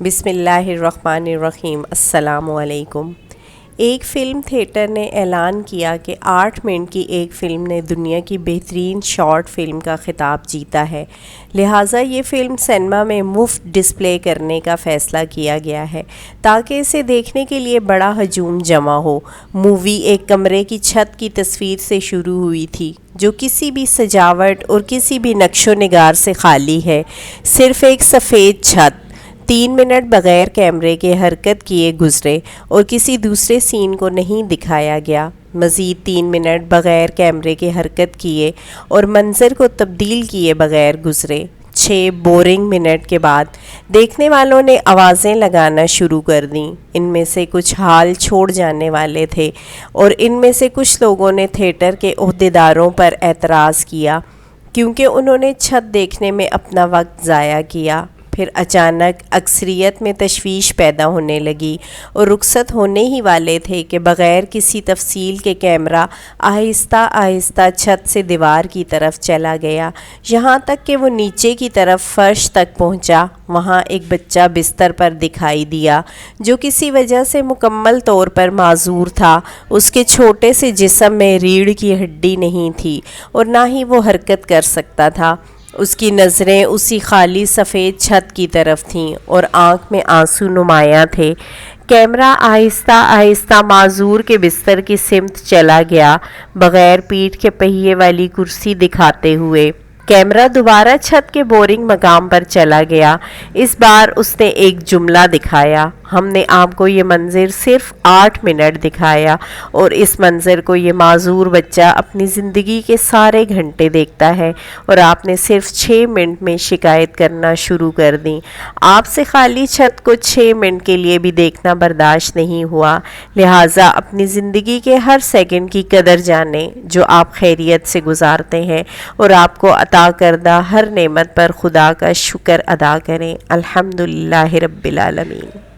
بسم اللہ الرحمن الرحیم۔ السلام علیکم۔ ایک فلم تھیٹر نے اعلان کیا کہ 8 منٹ کی ایک فلم نے دنیا کی بہترین شارٹ فلم کا خطاب جیتا ہے، لہٰذا یہ فلم سینما میں مفت ڈسپلے کرنے کا فیصلہ کیا گیا ہے تاکہ اسے دیکھنے کے لیے بڑا ہجوم جمع ہو۔ مووی ایک کمرے کی چھت کی تصویر سے شروع ہوئی تھی جو کسی بھی سجاوٹ اور کسی بھی نقش و نگار سے خالی ہے، صرف ایک سفید چھت۔ 3 منٹ بغیر کیمرے کے حرکت کیے گزرے اور کسی دوسرے سین کو نہیں دکھایا گیا۔ مزید 3 منٹ بغیر کیمرے کے حرکت کیے اور منظر کو تبدیل کیے بغیر گزرے۔ 6 بورنگ منٹ کے بعد دیکھنے والوں نے آوازیں لگانا شروع کر دیں۔ ان میں سے کچھ حال چھوڑ جانے والے تھے اور ان میں سے کچھ لوگوں نے تھیٹر کے عہدیداروں پر اعتراض کیا کیونکہ انہوں نے چھت دیکھنے میں اپنا وقت ضائع کیا۔ پھر اچانک اکثریت میں تشویش پیدا ہونے لگی اور رخصت ہونے ہی والے تھے کہ بغیر کسی تفصیل کے کیمرہ آہستہ آہستہ چھت سے دیوار کی طرف چلا گیا، یہاں تک کہ وہ نیچے کی طرف فرش تک پہنچا۔ وہاں ایک بچہ بستر پر دکھائی دیا جو کسی وجہ سے مکمل طور پر معذور تھا۔ اس کے چھوٹے سے جسم میں ریڑھ کی ہڈی نہیں تھی اور نہ ہی وہ حرکت کر سکتا تھا۔ اس کی نظریں اسی خالی سفید چھت کی طرف تھیں اور آنکھ میں آنسو نمایاں تھے۔ کیمرہ آہستہ آہستہ معذور کے بستر کی سمت چلا گیا، بغیر پیٹھ کے پہیے والی کرسی دکھاتے ہوئے۔ کیمرہ دوبارہ چھت کے بورنگ مقام پر چلا گیا۔ اس بار اس نے ایک جملہ دکھایا: ہم نے آپ کو یہ منظر صرف 8 منٹ دکھایا اور اس منظر کو یہ معذور بچہ اپنی زندگی کے سارے گھنٹے دیکھتا ہے اور آپ نے صرف 6 منٹ میں شکایت کرنا شروع کر دی۔ آپ سے خالی چھت کو 6 منٹ کے لیے بھی دیکھنا برداشت نہیں ہوا، لہٰذا اپنی زندگی کے ہر سیکنڈ کی قدر جانیں جو آپ خیریت سے گزارتے ہیں اور آپ کو عطا کردہ ہر نعمت پر خدا کا شکر ادا کریں۔ الحمدللہ رب العالمین۔